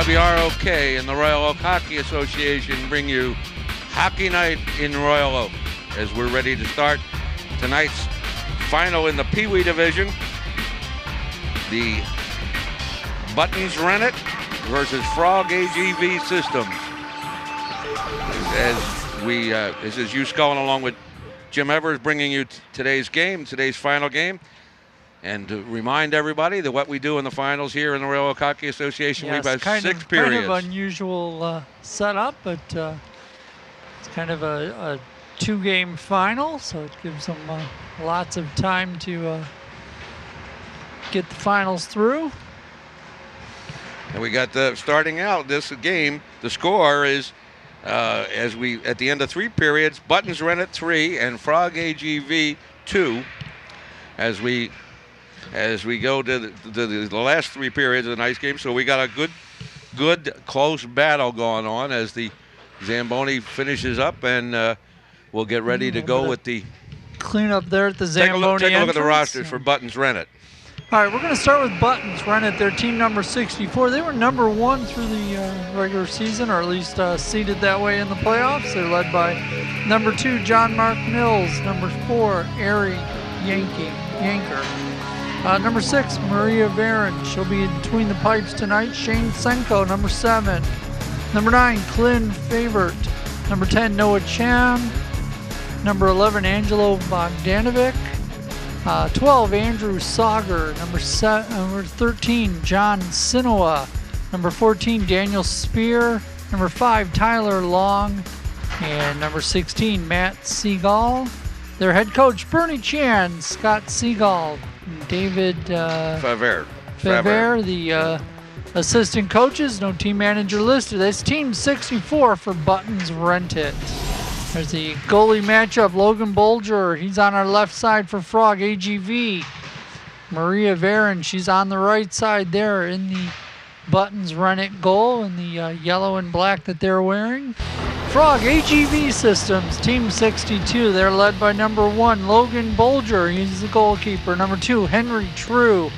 WROK and the Royal Oak Hockey Association bring you Hockey Night in Royal Oak as we're ready to start tonight's final in the Pee Wee division. The Buttons Rennet versus Frog AGV Systems. This is Hugh Scullin along with Jim Evers bringing you today's final game. And to remind everybody that what we do in the finals here in the Royal Oak Hockey Association, yes, we've had 6 periods. Kind of unusual setup, but it's kind of a 2-game final, so it gives them lots of time to get the finals through. And we got starting out this game, the score is at the end of 3 periods, Buttons Rennet 3 and Frog AGV 2 as we go to the last 3 periods of the night's game. So we got a good close battle going on as the Zamboni finishes up, and we'll get ready to go with the clean up there at the Zamboni Take a look at the entrance. rosters for Buttons Rennet. All right, we're going to start with Buttons Rennet. Their team number 64. They were number 1 through the regular season, or at least seeded that way in the playoffs. They're led by number 2, John Mark Mills. Number 4, Ari Yanker. Number 6, Maria Varon. She'll be between the pipes tonight. Shane Senko, number 7. Number 9, Clint Favert. Number 10, Noah Chan. Number 11, Angelo Bogdanovic. 12, Andrew Sauger. Number 13, John Sinoa. Number 14, Daniel Spear. Number 5, Tyler Long. And number 16, Matt Seagal. Their head coach, Bernie Chan, Scott Seagal, David Favre, the assistant coaches. No team manager listed. That's team 64 for Buttons Rennet. There's the goalie matchup. Logan Bolger, he's on our left side for Frog AGV. Maria Varon, she's on the right side there in the Buttons Rennet goal in the yellow and black that they're wearing. Frog AGV Systems, team 62. They're led by number 1, Logan Bolger. He's the goalkeeper. Number 2, Henry True.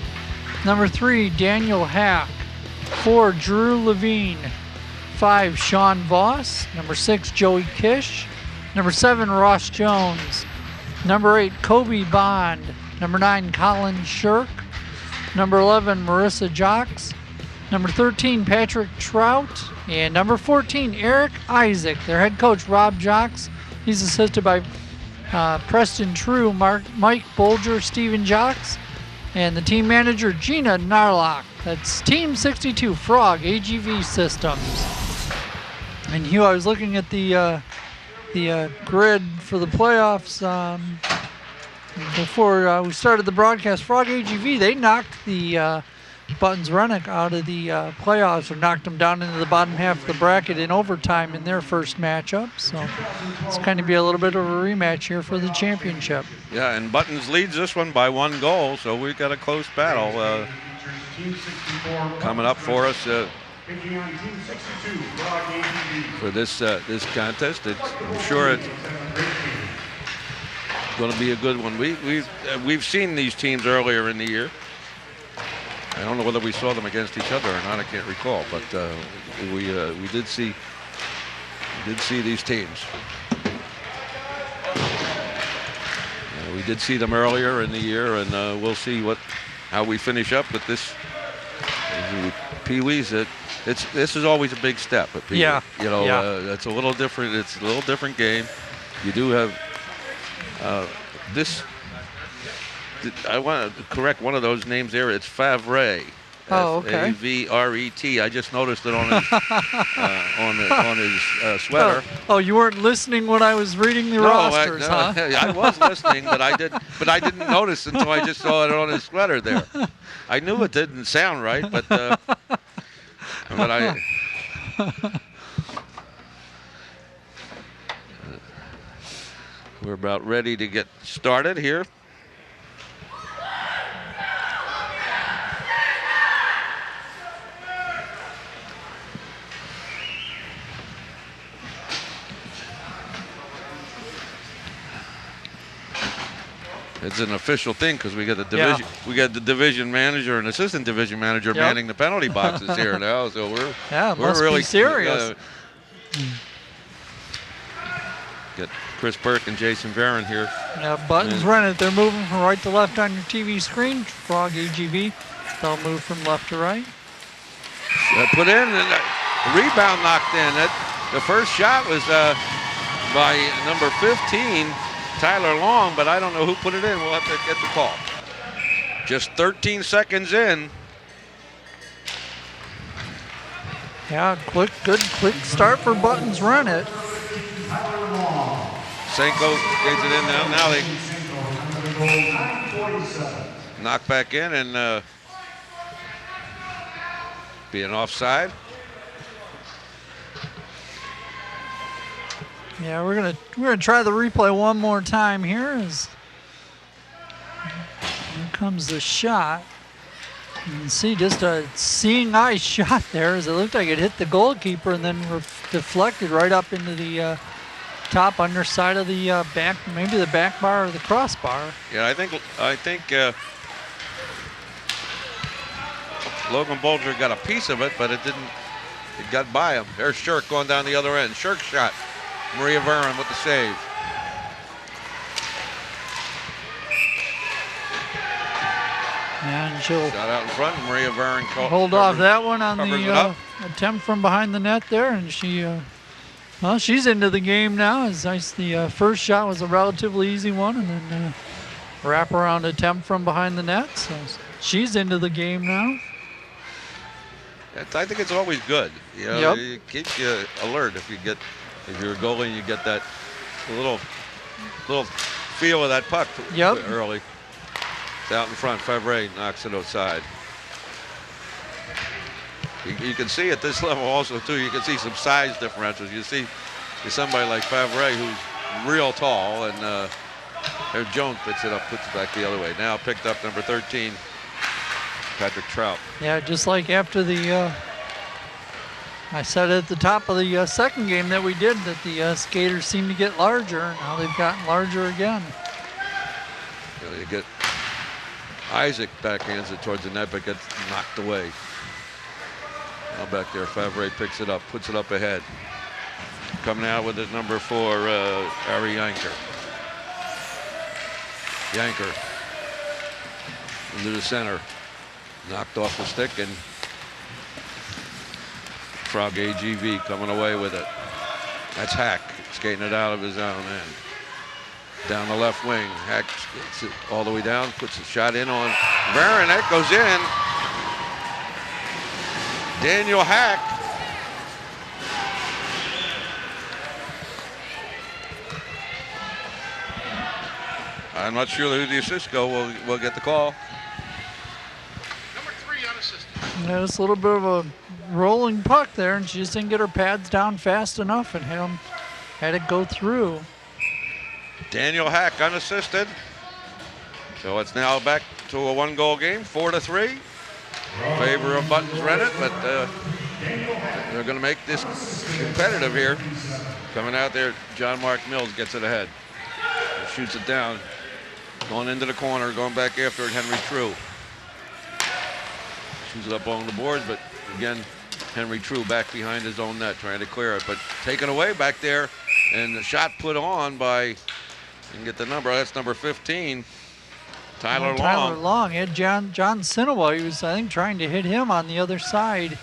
Number 3, Daniel Hack. 4, Drew Levine. 5, Sean Voss. Number 6, Joey Kish. Number 7, Ross Jones. Number 8, Kobe Bond. Number 9, Colin Shirk. Number 11, Marissa Jocks. Number 13, Patrick Trout. And number 14, Eric Isaac. Their head coach, Rob Jocks. He's assisted by Preston True, Mike Bolger, Steven Jocks. And the team manager, Gina Narlock. That's Team 62, Frog AGV Systems. And Hugh, I was looking at the grid for the playoffs before we started the broadcast. Frog AGV, they knocked the Buttons Rennet out of the playoffs, or knocked them down into the bottom half of the bracket in overtime in their first matchup. So it's kind of be a little bit of a rematch here for the championship. Yeah, and Buttons leads this one by 1 goal, so we've got a close battle coming up for us for this contest. I'm sure it's going to be a good one. We've seen these teams earlier in the year. I don't know whether we saw them against each other or not. I can't recall, but we did see these teams. We did see them earlier in the year, and we'll see how we finish up with this. Pee Wee's. This is always a big step at Pee Wee. Yeah. It's a little different. It's a little different game. You do have this. I want to correct one of those names there. It's Favre. Oh, okay. Favret. I just noticed it on his sweater. Oh, you weren't listening when I was reading the rosters, huh? I was listening, but I didn't notice until I just saw it on his sweater there. I knew it didn't sound right, but I. We're about ready to get started here. It's an official thing because we got the division. We got the division manager and assistant division manager manning the penalty boxes here now. So we're must really be serious. Get Chris Burke and Jason Barron here. Yeah, buttons run it. They're moving from right to left on your TV screen. Frog AGV. They'll move from left to right. Put in and the rebound knocked in. The first shot was by number 15. Tyler Long, but I don't know who put it in. We'll have to get the call. Just 13 seconds in. Yeah, good quick start for Buttons Run It. Senko gets it in now. Now they knock back in and be an offside. Yeah, we're gonna try the replay one more time here. As here comes the shot. You can see just a seeing eye shot there, as it looked like it hit the goalkeeper and then deflected right up into the top underside of the back, maybe the back bar or the crossbar. Yeah, I think Logan Bolger got a piece of it, but it didn't. It got by him. There's Shirk going down the other end. Shirk shot. Maria Varon with the save. And she'll shot out in front. Maria Varon hold off that one on the attempt from behind the net there, and well, she's into the game now. As nice, the first shot was a relatively easy one, and then wraparound attempt from behind the net. So she's into the game now. I think it's always good. You know, it keeps you alert if you're a goalie and you get that little feel of that puck early. It's out in front. Favre knocks it outside. You can see at this level also too. You can see some size differentials. You see somebody like Favre who's real tall, and there's Jones puts it back the other way. Now picked up number 13, Patrick Trout. Yeah, just like after the. I said at the top of the second game that we did that the skaters seem to get larger, and now they've gotten larger again. You get Isaac backhands it towards the net, but gets knocked away. Now back there, Favre picks it up, puts it up ahead. Coming out with his number 4, Ari Yanker. Yanker into the center, knocked off the stick, and Frog AGV coming away with it. That's Hack skating it out of his own end. Down the left wing, Hack gets it all the way down, puts a shot in on Varon. That goes in. Daniel Hack. I'm not sure who the assist go. We'll get the call. Number 3 unassisted. Yeah, it's a little bit of a rolling puck there, and she just didn't get her pads down fast enough and had it go through. Daniel Hack unassisted. So it's now back to a 1-goal game, 4-3. In favor of Buttons Run It, but they're going to make this competitive here. Coming out there, John Mark Mills gets it ahead. Shoots it down. Going into the corner, going back after it, Henry True. Shoots it up along the boards, but again, Henry True back behind his own net, trying to clear it, but taken away back there, and the shot put on by, you can get the number, that's number 15, Tyler Long. Tyler Long, he had John Sinowa. He was, I think, trying to hit him on the other side,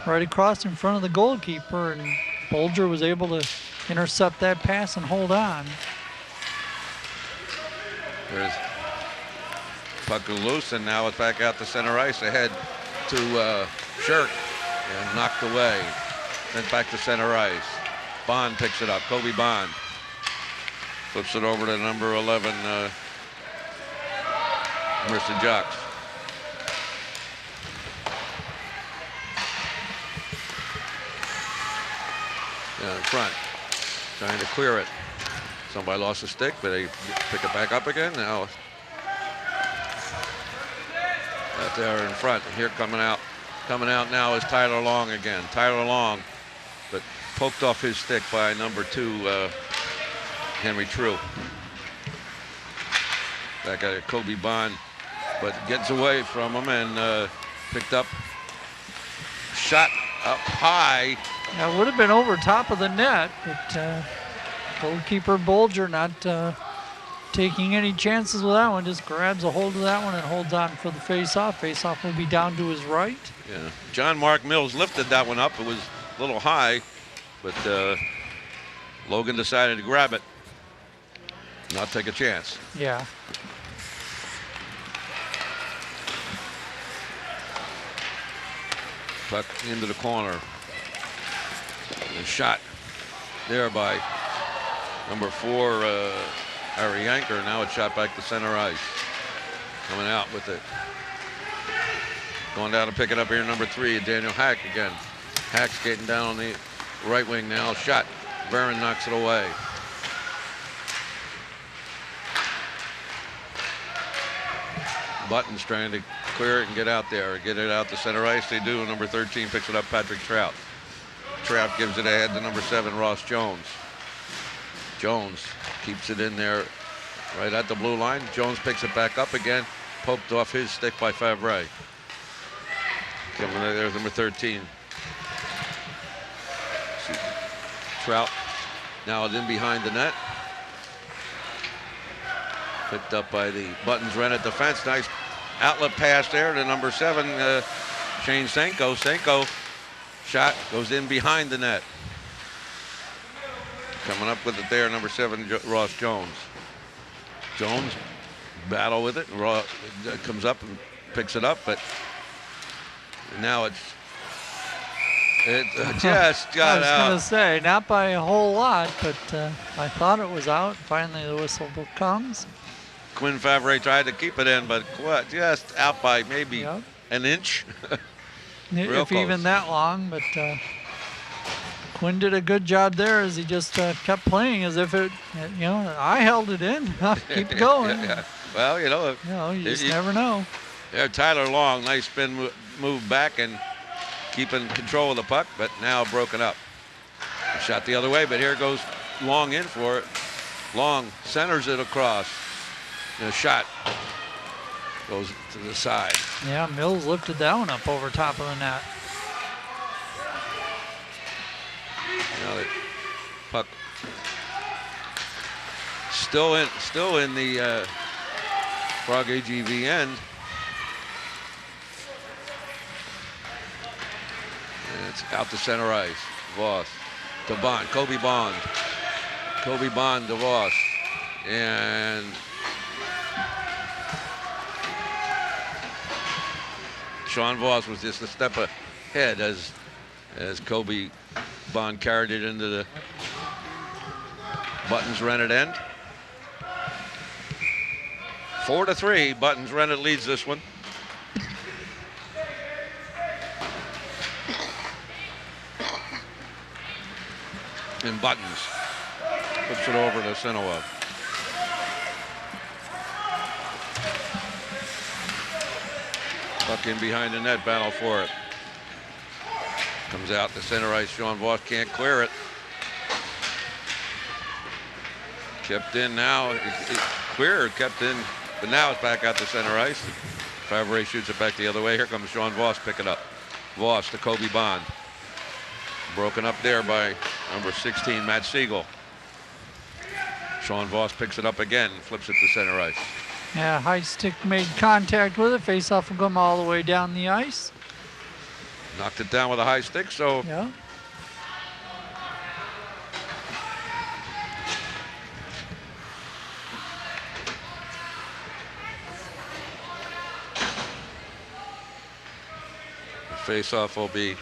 right across in front of the goalkeeper, and Bolger was able to intercept that pass and hold on. There's puck loose, and now it's back out to center ice ahead to Shirk, and knocked away. Then back to center ice. Bond picks it up. Kobe Bond flips it over to number 11, Marissa Jocks. Down in front, trying to clear it. Somebody lost a stick, but they pick it back up again. Now out there in front. Here coming out now is Tyler Long again. Tyler Long, but poked off his stick by number 2, Henry True. Back at Kobe Bond, but gets away from him and picked up. Shot up high. Yeah, would have been over top of the net, but goalkeeper Bolger not taking any chances with that one. Just grabs a hold of that one and holds on for the face-off. Face-off will be down to his right. Yeah, John Mark Mills lifted that one up. It was a little high, but Logan decided to grab it, not take a chance. Yeah. Puck into the corner. And shot there by number 4, Harry Anker. Now it's shot back to center ice. Coming out with it. Going down to pick it up here, number 3, Daniel Hack again. Hack skating down on the right wing now. Shot. Barron knocks it away. Buttons trying to clear it and get out there, get it out to center ice. They do. Number 13 picks it up, Patrick Trout. Trout gives it ahead to number 7, Ross Jones. Jones keeps it in there right at the blue line. Jones picks it back up again, poked off his stick by Favre. Coming there's number 13. Trout now is in behind the net. Picked up by the Buttons Rennet defense. Nice outlet pass there to number 7, Shane Senko. Senko shot goes in behind the net. Coming up with it there, number 7, Ross Jones. Jones battle with it. Ross comes up and picks it up, but now it just got out. I was going to say, not by a whole lot, but I thought it was out. Finally, the whistle comes. Quinn Favre tried to keep it in, but just out by maybe an inch. If close. Even that long, but Quinn did a good job there as he just kept playing as if I held it in. Keep going. Yeah. Well, you just never know. There, Tyler Long, nice spin move back and keeping control of the puck, but now broken up. Shot the other way, but here goes Long in for it. Long centers it across. And a shot goes to the side. Yeah, Mills lifted that one up over top of the net. Now the puck still in the Frog AGV end. And it's out to center ice. Voss to Bond. Kobe Bond. Kobe Bond to Voss. And Sean Voss was just a step ahead as Kobe Bond carried it into the Buttons Rennet end. 4-3. Buttons Rennet leads this one. And Buttons puts it over to Sinowov. Puck in behind the net, battle for it. Comes out to center ice. Sean Voss can't clear it. Kept in now. Cleared, kept in, but now it's back out to center ice. Favre shoots it back the other way. Here comes Sean Voss, pick it up. Voss to Kobe Bond. Broken up there by number 16, Matt Siegel. Sean Voss picks it up again, flips it to center ice. Yeah, high stick made contact with it. Face-off will come all the way down the ice. Knocked it down with a high stick, so yeah. face-off will be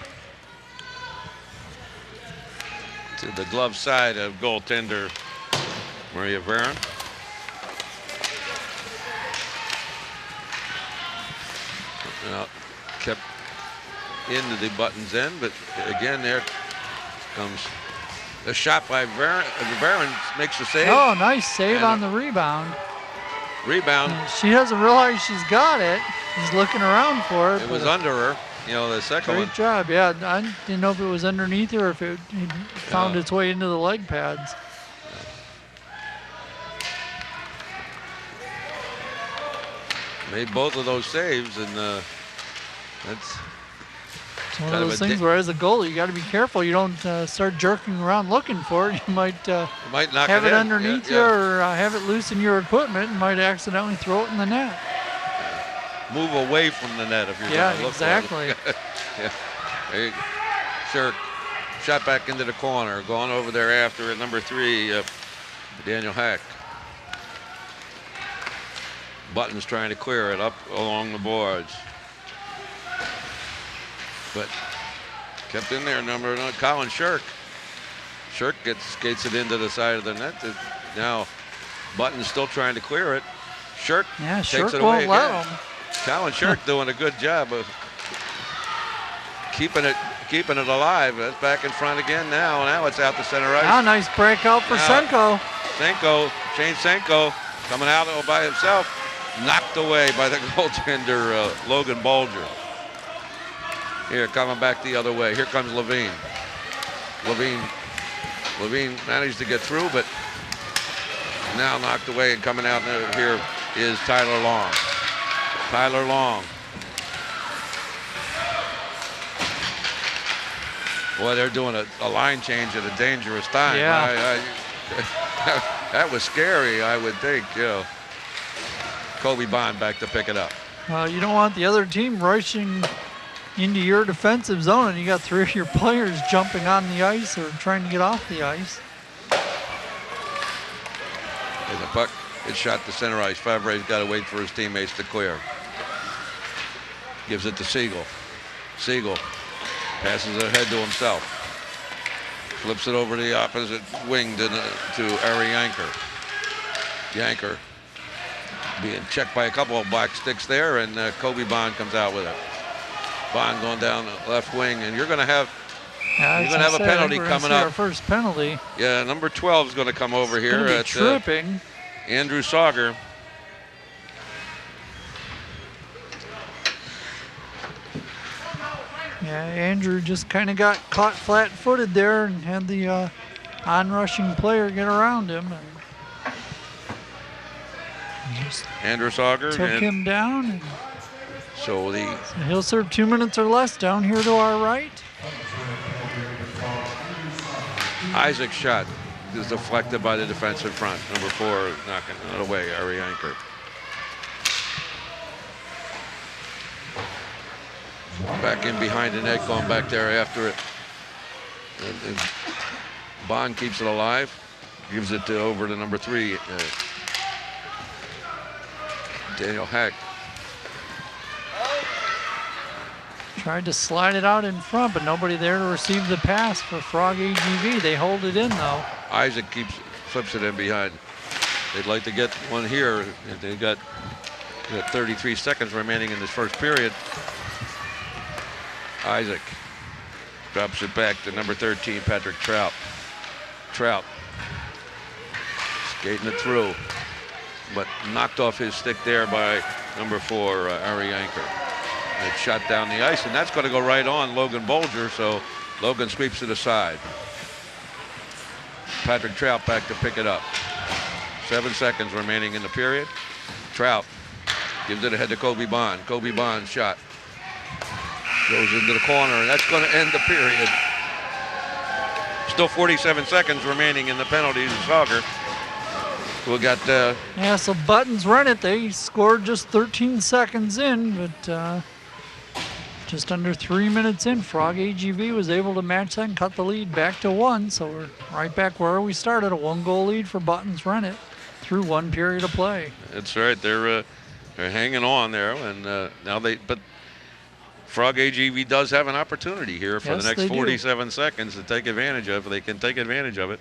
to the glove side of goaltender Maria Varon. Now, kept into the Buttons end, but again there comes the shot by Varon. Varon makes the save. Oh, nice save on the rebound. Rebound. She doesn't realize she's got it. She's looking around for it. It was under her. The second one. Great job. Yeah, I didn't know if it was underneath her or if it found its way into the leg pads. Made both of those saves, and that's It's one of those things where, as a goalie, you got to be careful. You don't start jerking around looking for it. You might knock have it in. underneath you or have it loose in your equipment and might accidentally throw it in the net. Move away from the net if you're going to look exactly. for it. Yeah. There you go. Shirk shot back into the corner, going over there after it. Number 3, Daniel Hack. Buttons trying to clear it up along the boards. But kept in there, Colin Shirk. Shirk skates it into the side of the net. Now Buttons still trying to clear it. Shirk takes it away again. Colin Shirk doing a good job of keeping it alive. That's back in front again now. Now it's out to center ice. Now nice breakout for Senko. Shane Senko coming out all by himself. Knocked away by the goaltender, Logan Bolger. Here, coming back the other way. Here comes Levine. Levine managed to get through, but now knocked away, and coming out here is Tyler Long. Tyler Long. Boy, they're doing a line change at a dangerous time. Yeah. That was scary, I would think, Kobe Bond back to pick it up. You don't want the other team rushing into your defensive zone, and you got 3 of your players jumping on the ice or trying to get off the ice. As the puck is shot to center ice, Favre's got to wait for his teammates to clear. Gives it to Siegel. Siegel passes it ahead to himself. Flips it over to the opposite wing to Ari Yanker. Yanker being checked by a couple of black sticks there, and Kobe Bond comes out with it. Bond going down the left wing, and you're going to have a penalty coming up. Our first penalty. Yeah, number 12 is going to come over here at tripping. Andrew Sauger. Yeah, Andrew just kind of got caught flat-footed there and had the on-rushing player get around him. And Andrew Sauger took him down. And so he'll serve 2 minutes or less down here to our right. Isaac's shot is deflected by the defensive front. Number 4 knocking it away, Ari Yanker. Back in behind the net, going back there after it. And Bond keeps it alive. Gives it over to number 3, Daniel Hack. Tried to slide it out in front, but nobody there to receive the pass for Frog AGV. They hold it in, though. Isaac flips it in behind. They'd like to get one here. They got 33 seconds remaining in this first period. Isaac drops it back to number 13, Patrick Trout. Trout skating it through, but knocked off his stick there by number 4, Ari Yanker. It's shot down the ice, and that's going to go right on Logan Bolger, so Logan sweeps it aside. Patrick Trout back to pick it up. 7 seconds remaining in the period. Trout gives it ahead to Kobe Bond. Kobe Bond shot. Goes into the corner, and that's going to end the period. Still 47 seconds remaining in the penalties. Sauger. We got. Yeah, so Buttons run it. They scored just 13 seconds in, but just under 3 minutes in, Frog AGV was able to match that and cut the lead back to 1. So we're right back where we started, a 1-goal lead for Buttons run it through 1 period of play. That's right. They're hanging on there, and now but Frog AGV does have an opportunity here for the next 47 seconds to take advantage of. They can take advantage of it.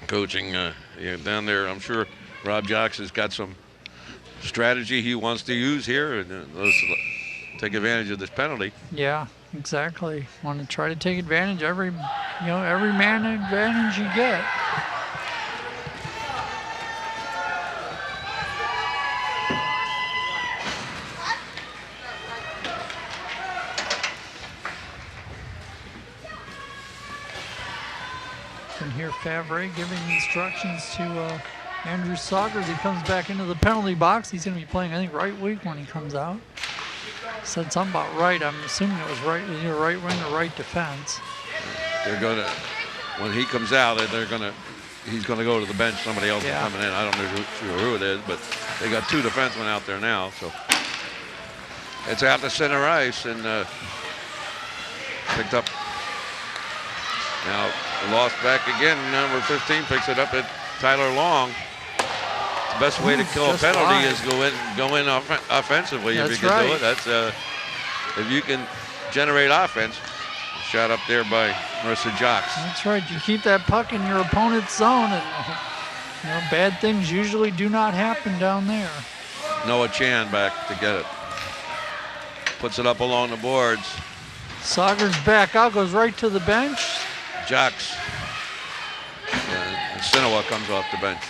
Coaching down there, I'm sure Rob Jocks has got some strategy he wants to use here, and let's take advantage of this penalty. Yeah, exactly. Want to try to take advantage every man advantage you get. Can hear Favre giving instructions to Andrew Saugers, he comes back into the penalty box. He's going to be playing, I think, right wing when he comes out. Said something about right. I'm assuming it was right, either right wing or right defense. They're going to, when he comes out, he's going to go to the bench. Somebody else is coming in. I don't know who it is, but they got 2 defensemen out there now. So it's out to center ice and picked up. Now lost back again. Number 15 picks it up at Tyler Long. The best way to kill a penalty is go in offensively. If you can do it, that's if you can generate offense. Shot up there by Marissa Jocks. That's right. You keep that puck in your opponent's zone, and bad things usually do not happen down there. Noah Chan back to get it. Puts it up along the boards. Saugers back out, goes right to the bench. Jocks. And Sinowa comes off the bench.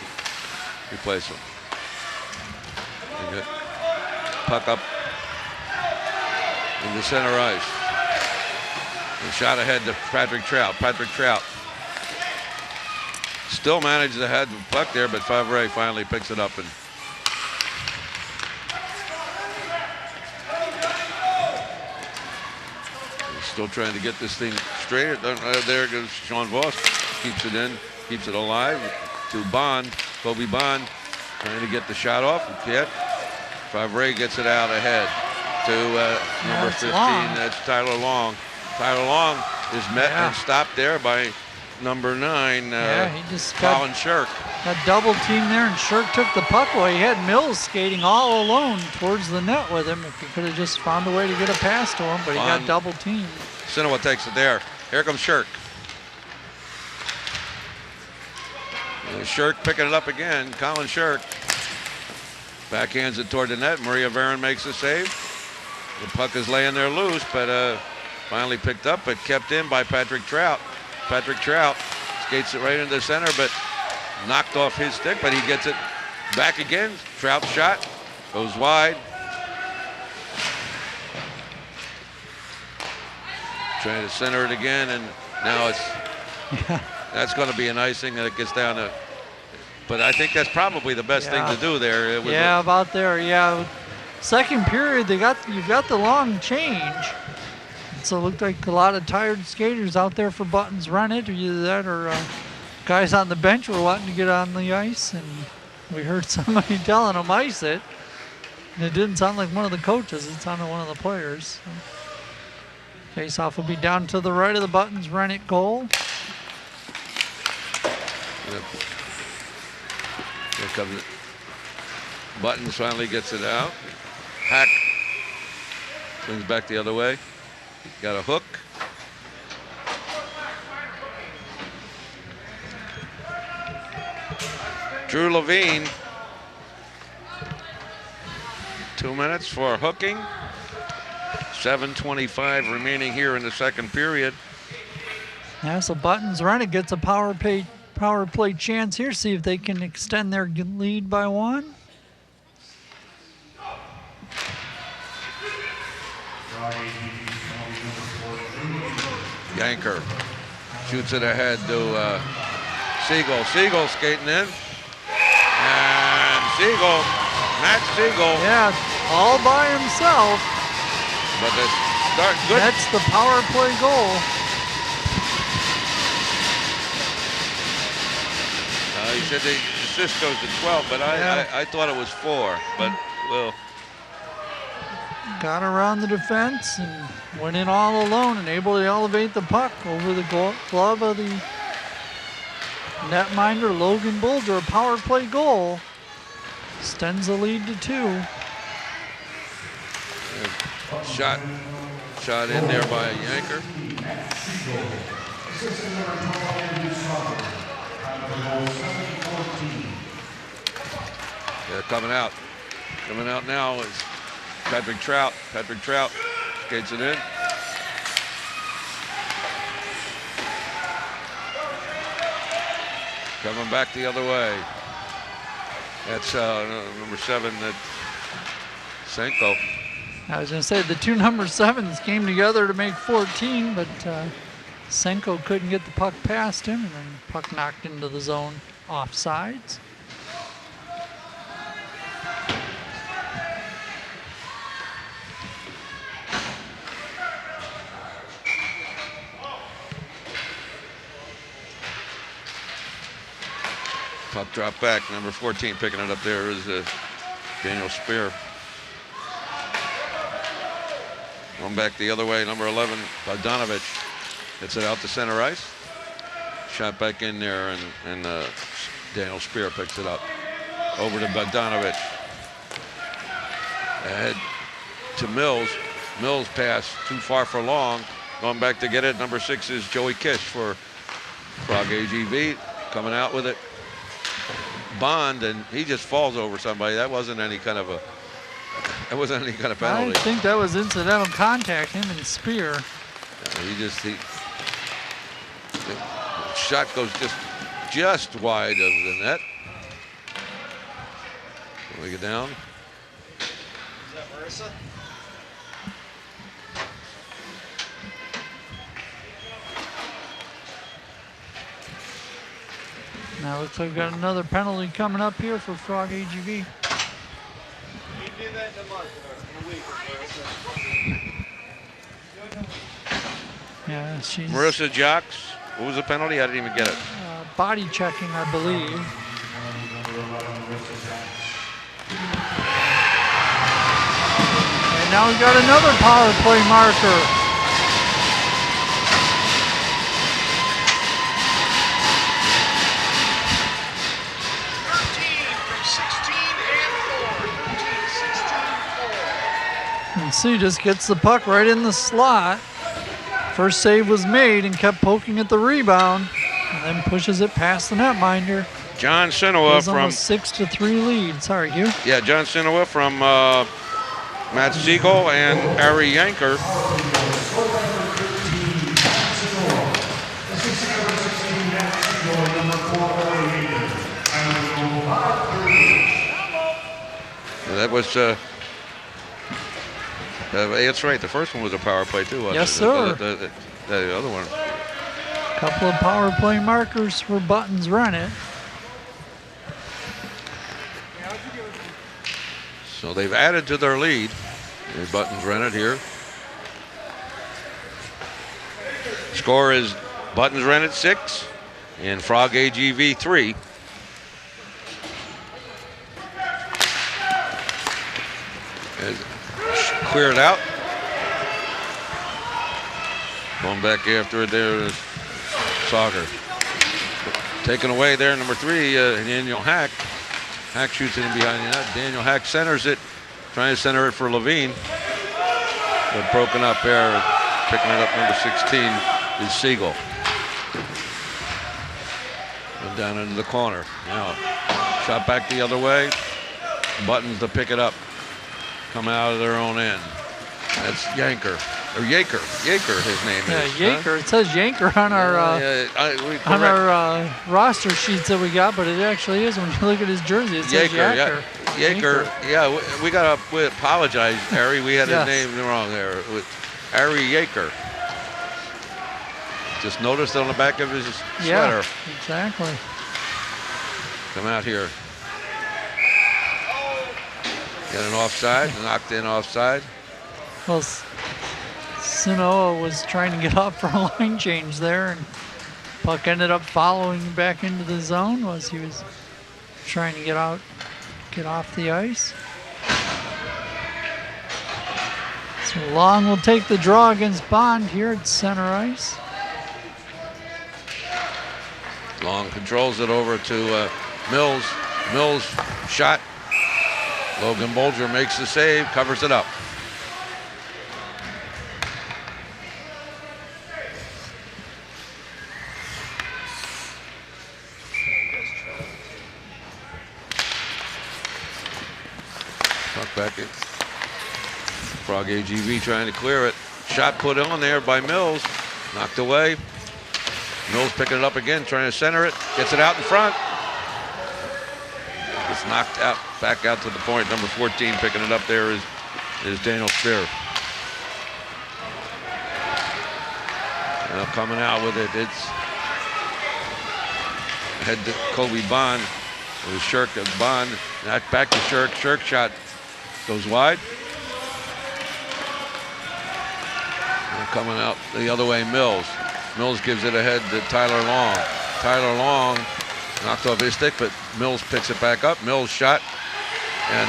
Replace him. Puck up in the center ice. And shot ahead to Patrick Trout. Patrick Trout still manages to have the puck there, but Favre finally picks it up and he's still trying to get this thing straight. There goes Sean Voss. Keeps it in, keeps it alive to Bond. Kobe Bond trying to get the shot off. Yet Favre gets it out ahead to number 15. Long. That's Tyler Long. Tyler Long is met and stopped there by number 9, he just Colin Shirk. Got double team there, and Shirk took the puck away. He had Mills skating all alone towards the net with him. If he could have just found a way to get a pass to him, but he got double teamed. Sinowa takes it there. Here comes Shirk. Shirk picking it up again. Colin Shirk backhands it toward the net. Maria Varon makes the save. The puck is laying there loose, but finally picked up, but kept in by Patrick Trout. Patrick Trout skates it right into the center, but knocked off his stick, but he gets it back again. Trout shot goes wide. Trying to center it again, and now that's going to be an icing that gets down to. But I think that's probably the best thing to do there. It was about there. Second period, you've got the long change. So it looked like a lot of tired skaters out there for Buttons Run It, or either that or guys on the bench were wanting to get on the ice, and we heard somebody telling them ice it. And it didn't sound like one of the coaches, it sounded one of the players. So face-off will be down to the right of the Buttons Run It goal. Yep. Here comes it. Buttons finally gets it out. Hack swings back the other way. Got a hook. Drew Levine. 2 minutes for hooking. 7:25 remaining here in the second period. Yeah, so Buttons Run It gets a power play chance here. See if they can extend their lead by 1. Yanker shoots it ahead to Siegel. Siegel skating in. And Siegel, Matt Siegel. Yeah, all by himself. But the start good. That's the power play goal. He said the assist goes to 12, but I thought it was 4. But well. Got around the defense and went in all alone and able to elevate the puck over the glove of the netminder Logan Bulger. A power play goal extends the lead to 2. Shot in there by a Yanker. They're coming out. Coming out now is Patrick Trout. Patrick Trout skates it in. Coming back the other way. That's number 7, that Senko. I was going to say the 2 number 7s came together to make 14, but Senko couldn't get the puck past him, and then the puck knocked into the zone offsides. Puck drop back. Number 14 picking it up there is Daniel Spear. Going back the other way, number 11, Bogdanovich. Hits it out to center ice. Shot back in there, and Daniel Spear picks it up. Over to Bogdanovich. Ahead to Mills. Mills pass too far for Long. Going back to get it. Number 6 is Joey Kish for Prague AGV. Coming out with it. Bond, and he just falls over somebody. That wasn't any kind of penalty. I think that was incidental contact, him and Spear. The shot goes just wide of the net. We get down. Is that Marissa? Now looks like we've got another penalty coming up here for Frog AGV. We do that in a month or in a week. Yeah, she's Marissa Jocks. What was the penalty? I didn't even get it. body checking, I believe. And now we've got another power play marker. And C just gets the puck right in the slot. First save was made and kept poking at the rebound, and then pushes it past the netminder. John Sinoa On from a 6-3 lead. Sorry, Hugh. Yeah, John Sinoa from Matt Siegel and Ari Yanker. That was that's right. The first one was a power play too, wasn't Yes, it? sir. The other one. Couple of power play markers for Buttons Rennet. So they've added to their lead. There's Buttons Rennet here. Score is Buttons Rennet 6 and Frog AGV 3. Cleared out. Going back after it there is Sauger. Taken away there, number 3, Daniel Hack. Hack shoots it in behind the net. Daniel Hack centers it, trying to center it for Levine. But broken up there. Picking it up, number 16 is Siegel. And down into the corner. Now, shot back the other way. Buttons to pick it up. Coming out of their own end. That's Yanker. Or Yaker. Yaker, his name is. Yeah, Yaker. It says Yanker on our roster sheets that we got, but it actually is when you look at his jersey. It says Yaker. Yaker. Yeah, we apologize, Harry. We had Yes. his name wrong there. Ari Yaker. Just noticed on the back of his sweater. Yeah, exactly. Come out here. Got an offside, knocked in offside. Well, Sinoa was trying to get off for a line change there, and puck ended up following back into the zone as he was trying to get off the ice. So Long will take the draw against Bond here at center ice. Long controls it over to Mills. Mills shot. Logan Bolger makes the save, covers it up. Puck back at Frog AGV trying to clear it. Shot put on there by Mills. Knocked away. Mills picking it up again, trying to center it. Gets it out in front. Gets knocked out, back out to the point. Number 14 picking it up there is Daniel Spear. Now coming out with it, it's head to Kobe Bond. It was Shirk and Bond. Back to Shirk. Shirk shot goes wide. And coming out the other way, Mills. Mills gives it ahead to Tyler Long. Tyler Long Knocked off his stick, but Mills picks it back up. Mills shot, and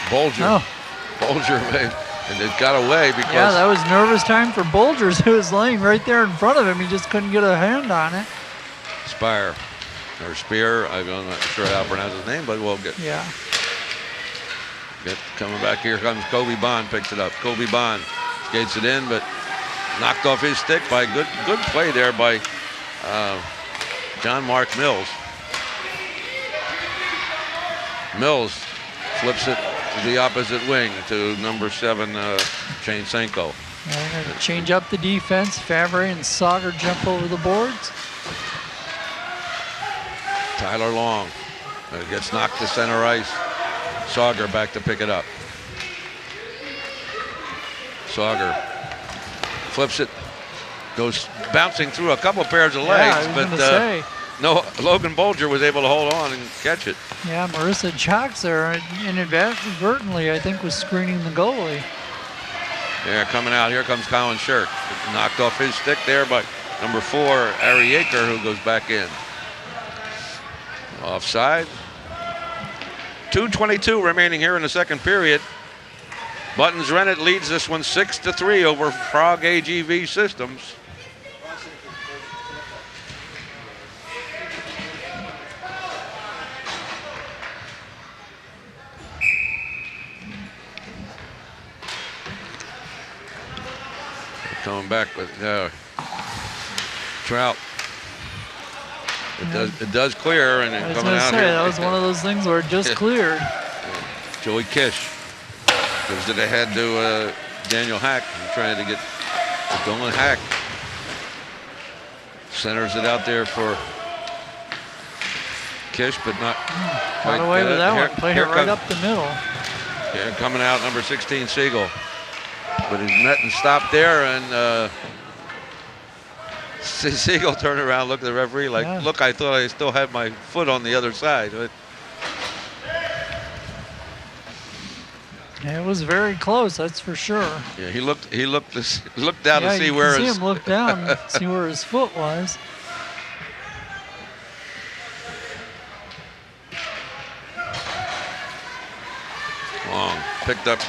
Bolger. Oh. Bolger made, and it got away because Yeah, that was nervous time for Bolgers, who was laying right there in front of him. He just couldn't get a hand on it. Spire or Spear. I'm not sure how to pronounce his name, but we'll get coming back. Here comes Kobe Bond, picks it up. Kobe Bond skates it in, but knocked off his stick by good play there by John Mark Mills. Mills flips it to the opposite wing to number 7, Shane Senko. They're going to change up the defense. Favre and Sauger jump over the boards. Tyler Long gets knocked to center ice. Sauger back to pick it up. Sauger flips it, goes bouncing through a couple pairs of legs, but no, Logan Bolger was able to hold on and catch it. Yeah, Marissa Jocks there inadvertently, I think, was screening the goalie. Yeah, coming out, here comes Colin Shirk. Knocked off his stick there by number 4, Ari Yaker, who goes back in. Offside. 2:22 remaining here in the second period. Buttons Renet leads this one 6-3 over Frog AGV Systems. Coming back with Trout. It does clear, and I was coming going to out say, here. that was one of those things where it just cleared. Joey Kish gives it ahead to Daniel Hack, trying to get going. Hack centers it out there for Kish, but not Got away with that one. Played it right up the middle. Yeah, coming out, number 16, Siegel. But he's met and stopped there, and Siegel turned around, looked at the referee like, look, I thought I still had my foot on the other side. But yeah, it was very close, that's for sure. yeah, he looked down to see where him look down, see where his foot was. Long picked up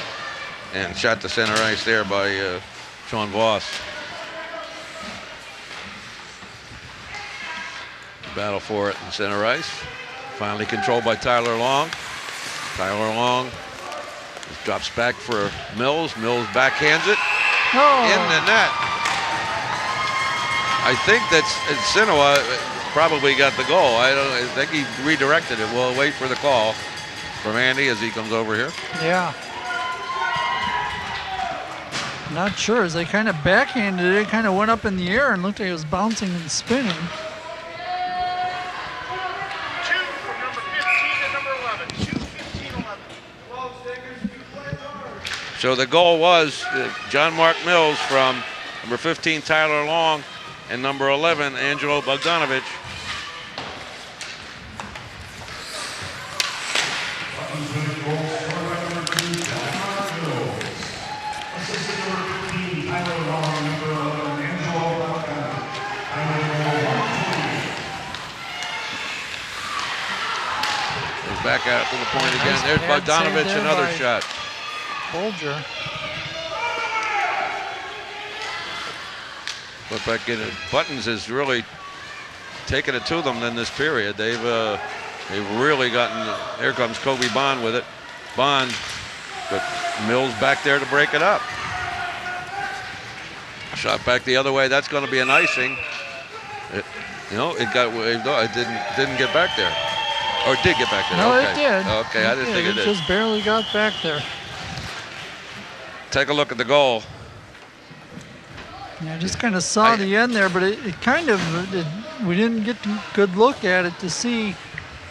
and shot to center ice there by Sean Voss. Battle for it in center ice. Finally controlled by Tyler Long. Tyler Long drops back for Mills. Mills backhands it in the net. I think that's Sinoa probably got the goal. I think he redirected it. We'll wait for the call from Andy as he comes over here. Yeah. Not sure. As they kind of backhanded it, it kind of went up in the air and looked like it was bouncing and spinning. 2 from number 15 and number 11. 2-15-11. So the goal was John Mark Mills from number 15, Tyler Long, and number 11, Angelo Bogdanovich. Back out to the point again. Nice There's pad save Bogdanovich, there another by shot. Bolger. But back in it, Buttons has really taken it to them in this period. They've really gotten. Here comes Kobe Bond with it. Bond, but Mills back there to break it up. Shot back the other way. That's going to be an icing. It got waved off. It didn't get back there. Or it did get back there. No, okay. it did. Okay, I didn't think it did. It just barely got back there. Take a look at the goal. Yeah, I just kind of saw the end there, but it kind of, we didn't get a good look at it to see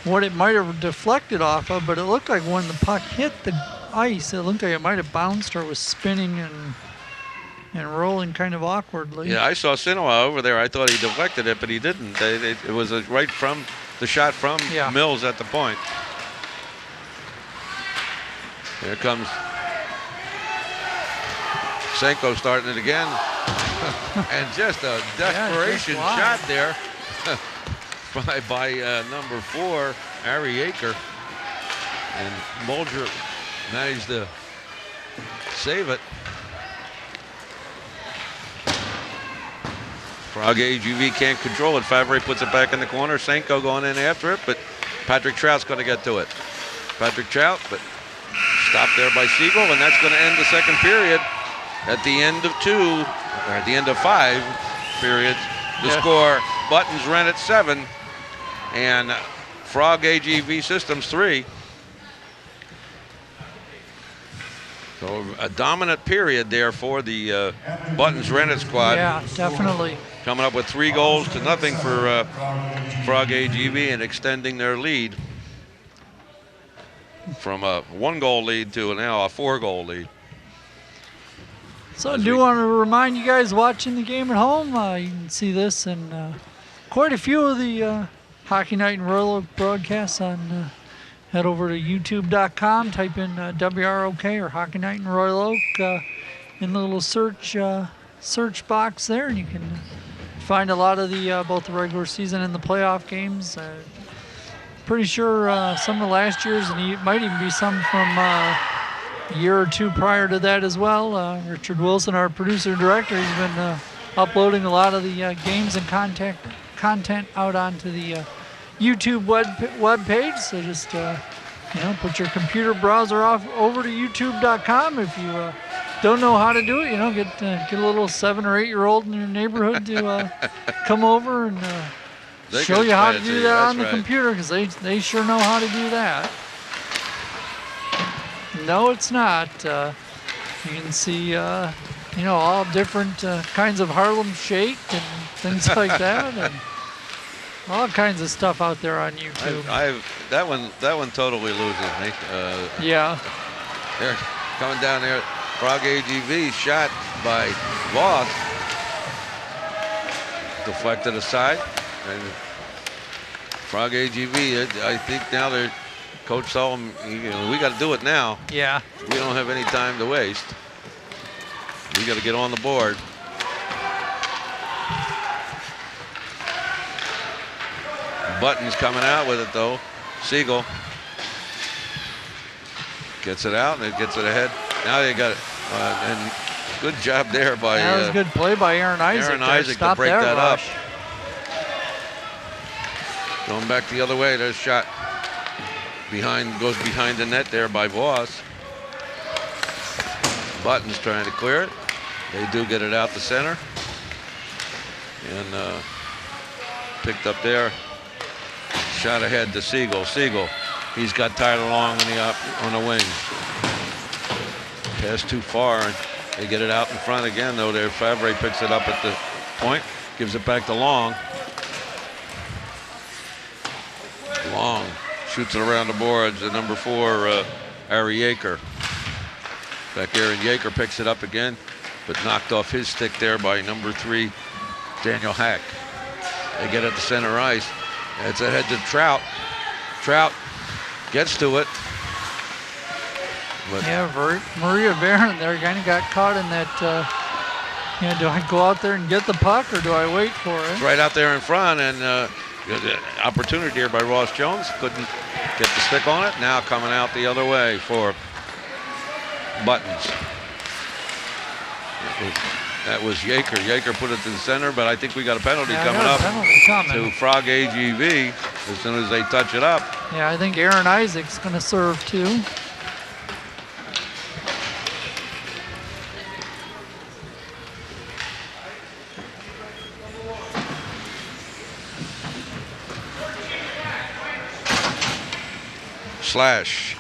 what it might have deflected off of, but it looked like when the puck hit the ice, it looked like it might have bounced or was spinning and rolling kind of awkwardly. Yeah, I saw Sinoa over there. I thought he deflected it, but he didn't. It was right from the shot from Mills at the point. Here comes Senko starting it again. And just a desperation shot there by number 4, Ari Yeager. And Bulger managed to save it. Frog AGV can't control it. Favre puts it back in the corner. Senko going in after it, but Patrick Trout's going to get to it. Patrick Trout, but stopped there by Siegel, and that's going to end the second period. At the end of 2, or at the end of 5 periods, the score, Buttons Rennet 7 and Frog AGV Systems 3. So a dominant period there for the Buttons Rennet squad. Yeah, definitely. Coming up with 3 goals to nothing for Frog AGV and extending their lead from a 1-goal lead to now a 4-goal lead. So I do want to remind you guys watching the game at home, you can see this and quite a few of the Hockey Night in Royal Oak broadcasts on, head over to youtube.com, type in WROK or Hockey Night in Royal Oak in the little search box there, and you can find a lot of the both the regular season and the playoff games. Pretty sure some of last year's, and it might even be some from a year or 2 prior to that as well. Richard Wilson, our producer director, has been uploading a lot of the games and content out onto the YouTube web page. So just put your computer browser off over to youtube.com. If you don't know how to do it, get a little 7 or 8-year-old in your neighborhood to come over and show you how to do that on the computer, because they sure know how to do that. No, it's not. You can see, all different kinds of Harlem Shake and things like that, and all kinds of stuff out there on YouTube. That one totally loses me. Yeah. They're coming down there. Frog AGV shot by Voss. Deflected aside. And Frog AGV, I think now they're, Coach told them, we got to do it now. Yeah. We don't have any time to waste. We got to get on the board. Buttons coming out with it though. Siegel gets it out and it gets it ahead. Now they got it. And good job there by. That was a good play by Aaron Isaac. Aaron Isaac to break that up. Going back the other way. There's a shot. Goes behind the net there by Voss. Buttons trying to clear it. They do get it out the center. And picked up there. Shot ahead to Siegel. Siegel, he's got Tyler Long on the wing. Pass too far, and they get it out in front again, though. There, Favre picks it up at the point, gives it back to Long. Long shoots it around the boards. The number 4, Ari Yeager. Back there, and Yeager picks it up again, but knocked off his stick there by number 3, Daniel Hack. They get it to center ice. It's ahead to Trout. Trout gets to it. But yeah, Maria Barron there kind of got caught in that, do I go out there and get the puck or do I wait for it? It's right out there in front, and opportunity here by Ross Jones. Couldn't get the stick on it. Now coming out the other way for Buttons. That was Yeager. Yeager put it to the center, but I think we got a penalty coming up to Frog AGV as soon as they touch it up. Yeah, I think Aaron Isaac's going to serve too. Slash.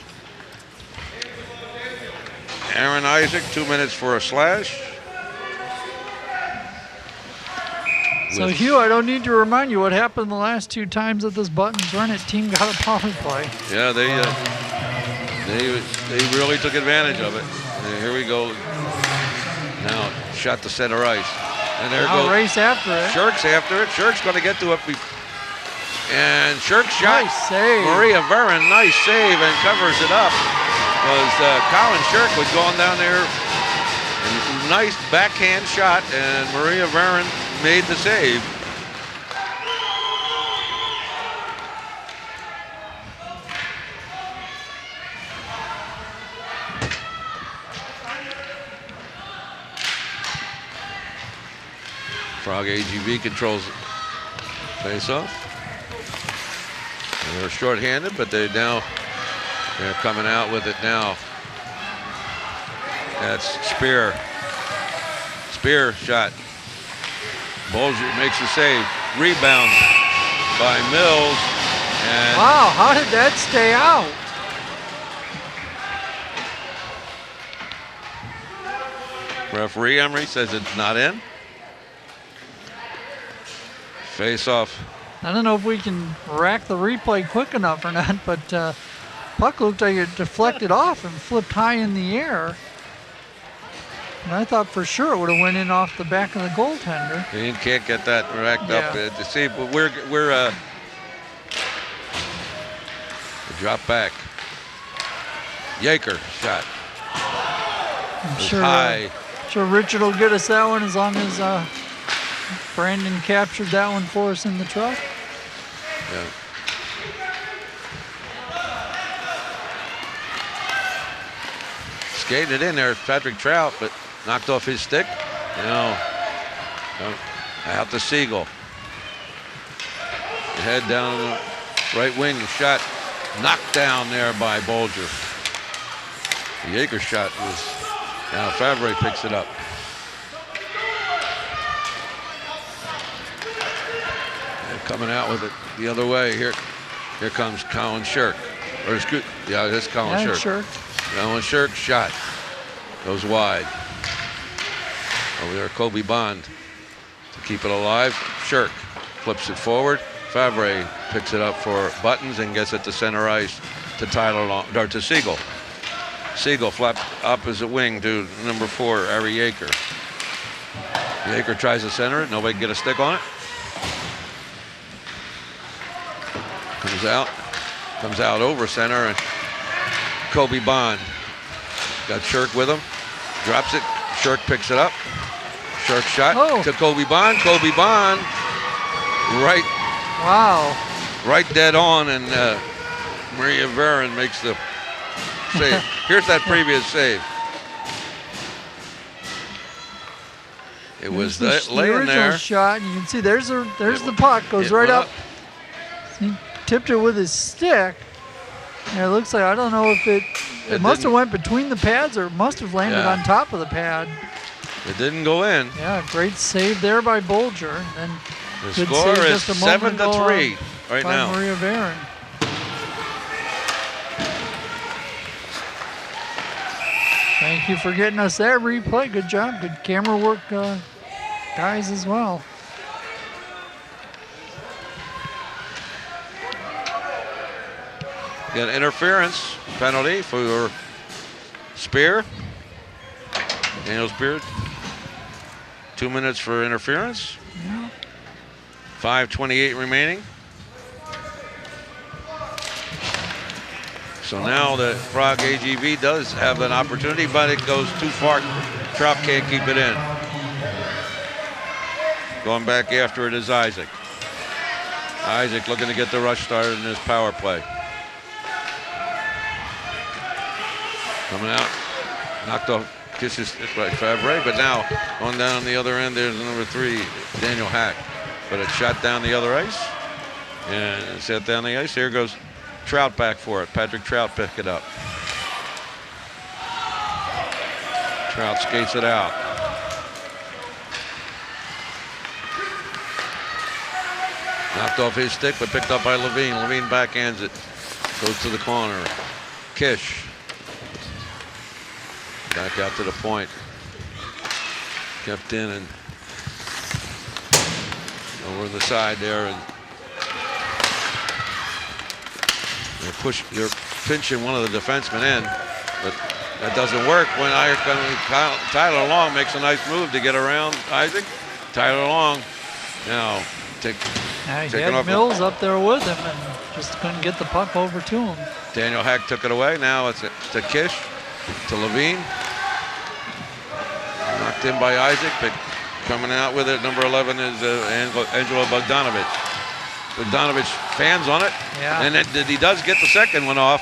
Aaron Isaac, 2 minutes for a slash. So Hugh, I don't need to remind you what happened the last 2 times that this Buttons Rennet team got a power play. Yeah, they really took advantage of it. And here we go. Now shot to center ice, and there goes race after it. Shirk's after it. Shirk's going to get to it, and Shirk's shot. Nice save. Maria Verrin, nice save, and covers it up. Was Colin Shirk was going down there. Nice backhand shot, and Maria Verrin made the save. Frog AGV controls face-off. And they're short-handed, but they're coming out with it now. That's Spear. Spear shot. Bulger makes the save. Rebound by Mills. And Wow, how did that stay out? referee Emery says it's not in. Face off. I don't know if we can rack the replay quick enough or not, but puck looked like it deflected off and flipped high in the air. And I thought for sure it would have went in off the back of the goaltender. You can't get that racked up to see, but we're drop back. Yaker shot. I'm It was sure, high. sure Richard will get us that one as long as Brandon captured that one for us in the truck. Yeah. Skated in there, Patrick Trout, but knocked off his stick. No. Out to Siegel. Head down the right wing, shot knocked down there by Bulger. The Yaker shot was, now Favre picks it up. And coming out with it the other way. Here comes Colin Shirk. Or excuse, yeah, this is Colin Shirk. Sure. Colin Shirk shot. Goes wide. Over there, Kobe Bond to keep it alive. Shirk flips it forward. Favre picks it up for Buttons and gets it to center ice to Tyler Long, or to Siegel. Siegel flapped opposite wing to number 4, Ari Yaker. Yaker tries to center it. Nobody can get a stick on it. Comes out over center, and Kobe Bond got Shirk with him. Drops it. Shirk picks it up. Shirk shot to Kobe Bond. Kobe Bond right dead on, and Maria Varon makes the save. Here's that previous save. It was laying original there. Shot. You can see there's the puck goes right up. He tipped it with his stick. And it looks like, I don't know if it must have went between the pads or it must have landed on top of the pad. It didn't go in. Yeah, great save there by Bulger. And The good score save is just a moment 7-3 ago, right by now. Maria Varon. Thank you for getting us that replay. Good job. Good camera work, guys, as well. Got an interference penalty for Spear. Daniel Spear. 2 minutes for interference. Yeah. 5:28 remaining. So now the Frog AGV does have an opportunity, but it goes too far. Trout can't keep it in. Going back after it is Isaac. Isaac looking to get the rush started in his power play. Coming out, knocked off, kisses by Favre, but now going down on the other end, there's number 3, Daniel Hack. But it's shot down the other ice, and it's set down the ice. Here goes Trout back for it. Patrick Trout pick it up. Trout skates it out. Knocked off his stick, but picked up by Levine. Levine backhands it. Goes to the corner. Kish. Back out to the point. Kept in and over the side there, and they're pinching one of the defensemen in, but that doesn't work when Tyler Long makes a nice move to get around Isaac. Tyler Long now He taking off. had Mills up there with him and just couldn't get the puck over to him. Daniel Hack took it away. Now it's to Kish, to Levine. Knocked in by Isaac, but coming out with it, number 11 is Angelo Bogdanovich. Bogdanovich fans on it, and he does get the second one off.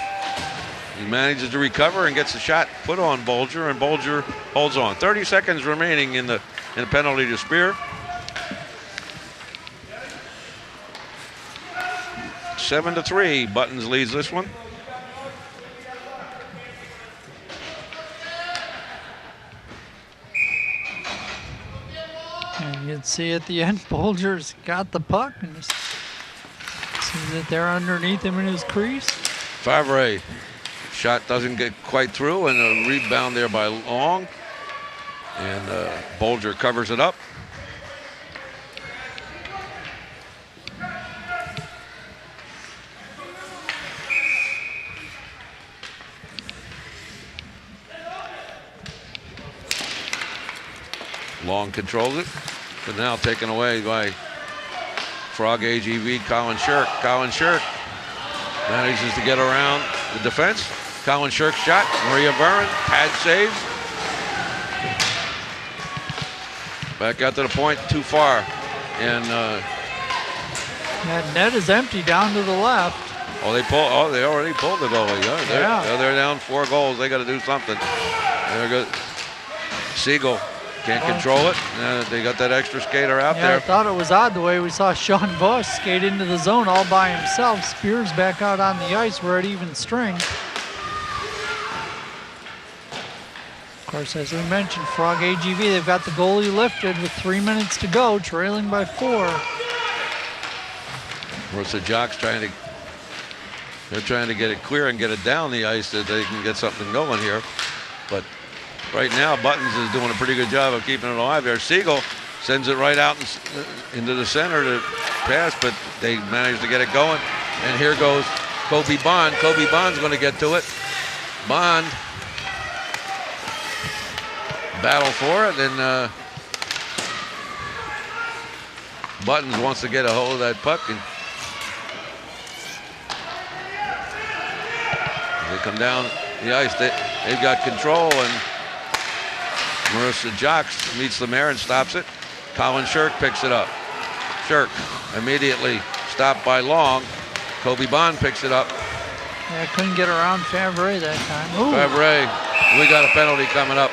He manages to recover and gets the shot put on Bulger, and Bulger holds on. 30 seconds remaining in the penalty to Spear. 7-3. Buttons leads this one. And you can see at the end, Bolger's got the puck and just see that they're underneath him in his crease. Favre. Shot doesn't get quite through, and a rebound there by Long. And Bolger covers it up. Long controls it, but now taken away by Frog AGV, Colin Shirk. Colin Shirk manages to get around the defense. Colin Shirk shot, Maria Burin, pad saves. Back out to the point, too far. And That net is empty down to the left. they already pulled the goalie. They're down 4 goals. They got to do something. They're good. Siegel can't control it. They got that extra skater out Yeah, there. I thought it was odd the way we saw Sean Bush skate into the zone all by himself. Spears back out on the ice. We're at even strength. Of course, as we mentioned, Frog AGV, they've got the goalie lifted with 3 minutes to go, trailing by 4. Whereas the Jocks they're trying to get it clear and get it down the ice so they can get something going here. But right now, Buttons is doing a pretty good job of keeping it alive there. Siegel sends it right out into the center to pass, but they manage to get it going. And here goes Kobe Bond. Kobe Bond's going to get to it. Bond battle for it, and Buttons wants to get a hold of that puck, and they come down the ice. They've got control, and Marissa Jocks meets the mare and stops it. Colin Shirk picks it up. Shirk immediately stopped by Long. Kobe Bond picks it up. Yeah, couldn't get around Favre that time. Ooh. Favre, we got a penalty coming up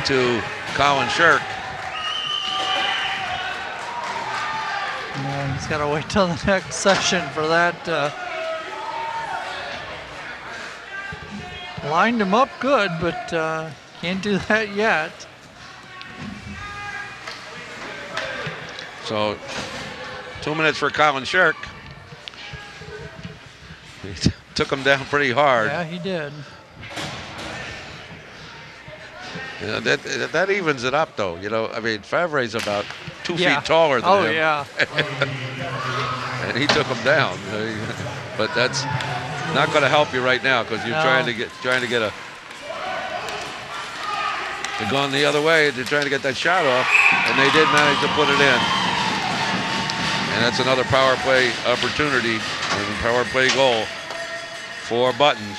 to Colin Shirk. Yeah, he's got to wait till the next session for that. Lined him up good, but can't do that yet. So 2 minutes for Colin Shirk. He took him down pretty hard. Yeah, he did. You know, that evens it up, though. You know, I mean, Favre's about 2 Yeah. feet taller than him. Oh, yeah. And he took him down. But that's not going to help you right now because you're No. trying to get a. They're going the other way. They're trying to get that shot off, and they did manage to put it in. And that's another power play opportunity and power play goal for Buttons.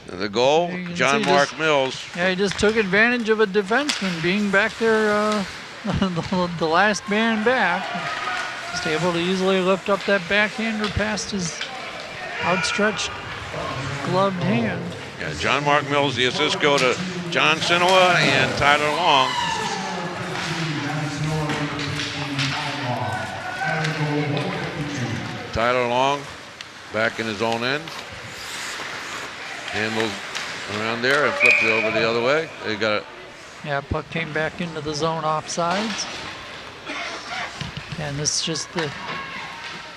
The goal, You can John see Mark this- Mills. Yeah, he just took advantage of a defenseman being back there, the last man back. Just able to easily lift up that backhander past his outstretched gloved hand. Yeah, John Mark Mills, the assists go to John Sinoa and Tyler Long. Tyler Long back in his own end. Handles around there and flips it over the other way. They got it. Yeah, puck came back into the zone offsides. And this is just the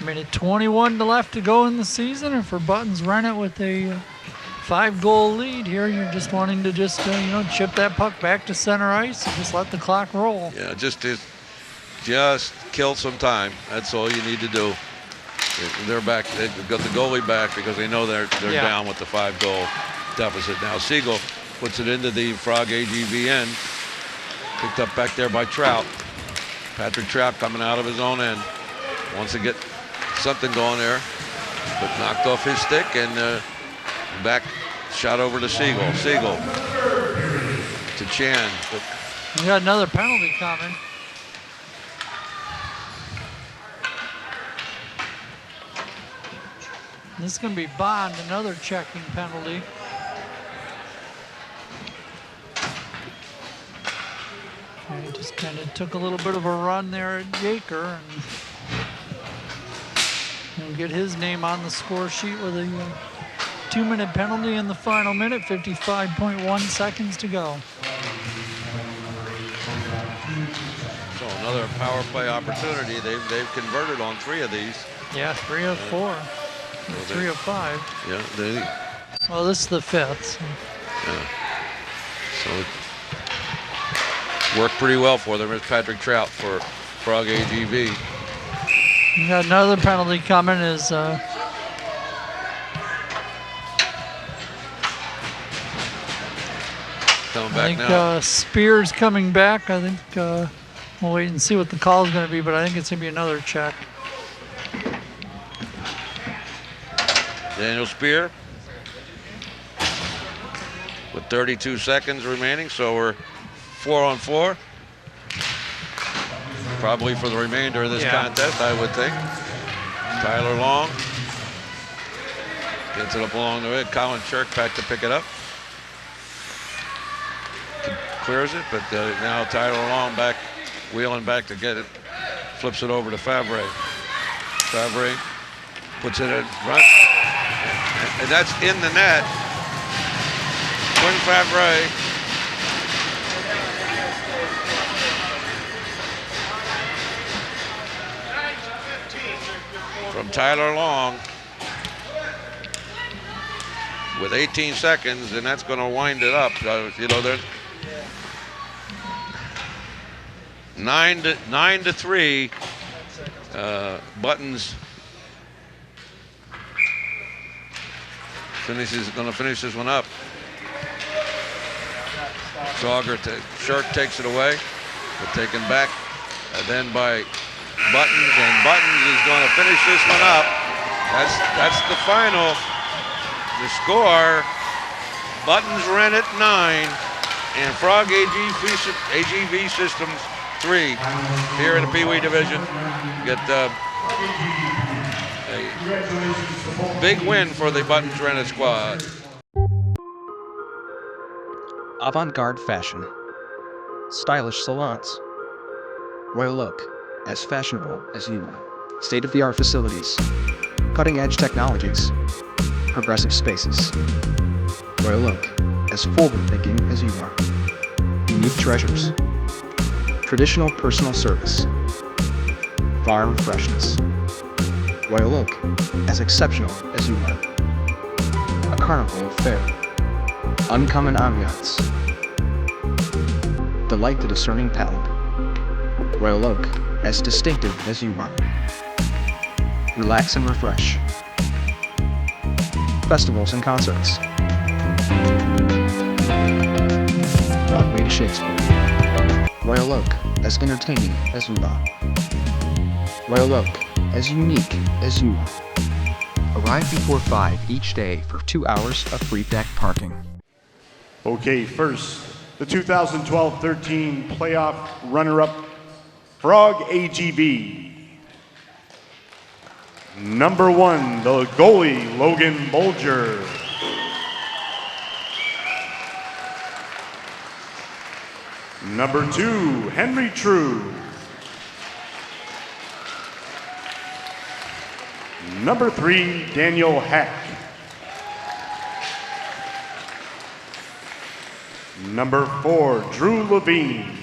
minute 21 left to go in the season. And for Buttons run it with a 5-goal lead here, you're just wanting to just, chip that puck back to center ice and just let the clock roll. Yeah, just kill some time. That's all you need to do. They're back. They've got the goalie back because they know they're down with the 5-goal deficit. Now Siegel puts it into the Frog AGV end. Picked up back there by Trout. Patrick Trout coming out of his own end. Wants to get something going there, but knocked off his stick and back shot over to Siegel. Siegel to Chan. But We got another penalty coming. This is going to be Bond, another checking penalty. And he just kind of took a little bit of a run there at Jaker, and he'll get his name on the score sheet with a 2-minute penalty in the final minute, 55.1 seconds to go. So another power play opportunity. They've converted on 3 of these. Yeah, 3 of 4. 3 of 5. Yeah, they. Well, this is the 5th. So. Yeah. So it worked pretty well for them. There's Patrick Trout for Frog AGV. We got another penalty coming. Is coming I back think now. Spears coming back. I think we'll wait and see what the call is going to be, but I think it's going to be another check. Daniel Spear with 32 seconds remaining, so we're 4 on 4. Probably for the remainder of this contest, I would think. Tyler Long gets it up along the way. Colin Shirk back to pick it up. Clears it, but now Tyler Long back, wheeling back to get it. Flips it over to Favre. Favre puts it in front. And that's in the net. Quinn Favre. From Tyler Long with 18 seconds, and that's going to wind it up. You know, they're 9-3. Buttons going to finish this one up. Shirk takes it away, but taken back then by Buttons, and Buttons is going to finish this one up. That's the final. The score: Buttons ran at 9, and Frog AGV Systems 3 here in the Pee Wee division. Get a big win for the Buttons Rented squad. Avant-garde fashion, stylish salons, royal oak, as fashionable as you are, state-of-the-art facilities, cutting-edge technologies, progressive spaces, royal oak, as forward-thinking as you are, unique treasures, traditional personal service, farm freshness, royal oak, as exceptional as you are, a carnival of fare, uncommon ambiance, delight the discerning palate, royal oak, as distinctive as you are, relax and refresh, festivals and concerts, Broadway to Shakespeare, royal oak, as entertaining as you are, royal oak, as unique as you are. Arrive before 5 each day for 2 hours of free deck parking. Okay, first, the 2012-13 playoff runner-up, Frog AGV. Number 1, the goalie, Logan Bolger. Number 2, Henry True. Number 3, Daniel Heck. Number 4, Drew Levine.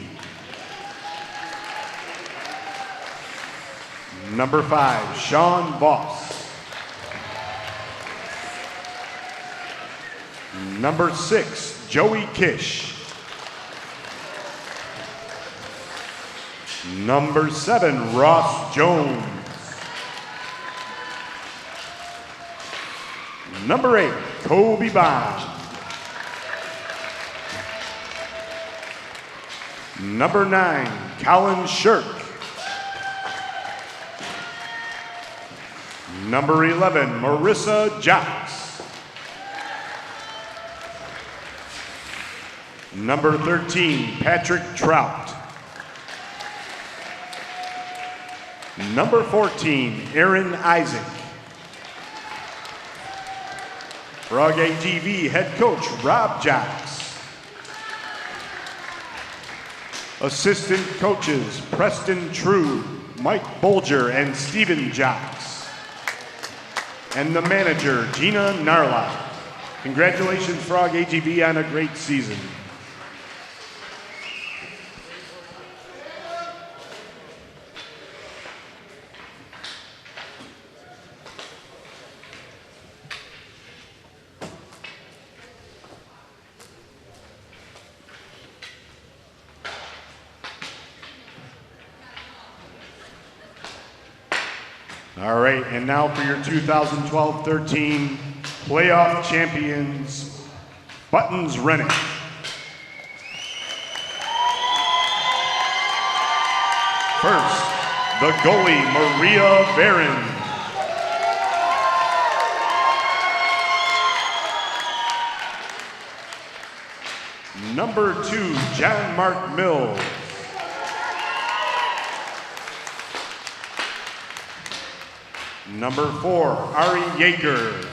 Number 5, Sean Voss. Number 6, Joey Kish. Number 7, Ross Jones. Number 8, Kobe Bond. Number 9, Colin Shirk. Number 11, Marissa Jocks. Number 13, Patrick Trout. Number 14, Aaron Isaac. Frog AGV head coach Rob Jacks. Assistant coaches Preston True, Mike Bolger, and Steven Jacks. And the manager Gina Narla. Congratulations, Frog AGV, on a great season. All right, and now for your 2012-13 playoff champions, Buttons Rennick. First, the goalie, Maria Barron. Number 2, John Mark Mills. Number 4, Ari Yeager.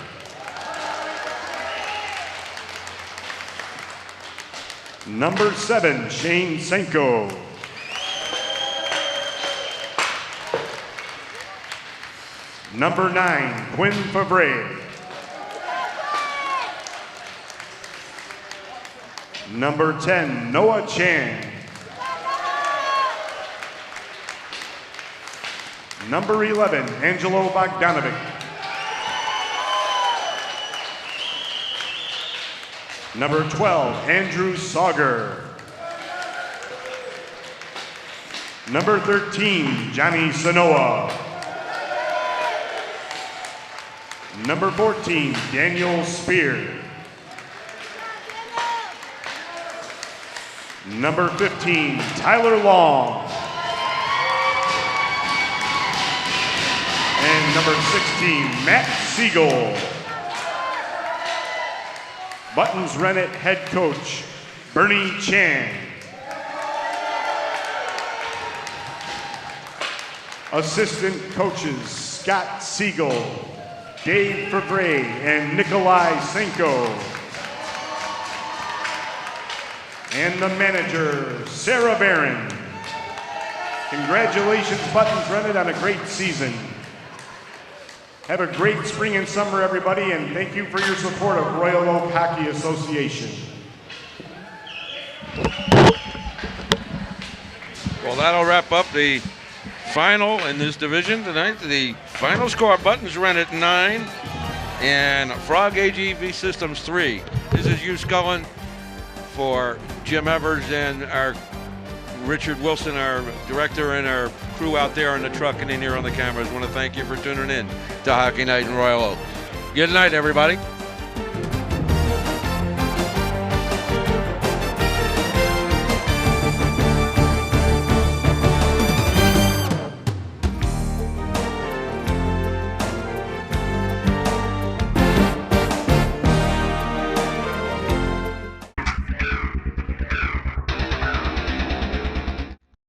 Number 7, Shane Senko. Number 9, Quinn Favre. Number 10, Noah Chan. Number 11, Angelo Bogdanovic. Number 12, Andrew Sauger. Number 13, Johnny Sanoa. Number 14, Daniel Spear. Number 15, Tyler Long. And number 16, Matt Siegel. Buttons Rennet head coach, Bernie Chan. Assistant coaches, Scott Siegel, Dave Favre, and Nikolai Senko. And the manager, Sarah Barron. Congratulations, Buttons Rennet, on a great season. Have a great spring and summer, everybody, and thank you for your support of Royal Oak Hockey Association. Well, that'll wrap up the final in this division tonight. The final score, Buttons Rennet 9 and Frog AGV Systems 3. This is Hugh Scullin for Jim Evers and our Richard Wilson, our director, and our crew out there on the truck and in here on the cameras. I want to thank you for tuning in to Hockey Night in Royal Oak. Good night, everybody.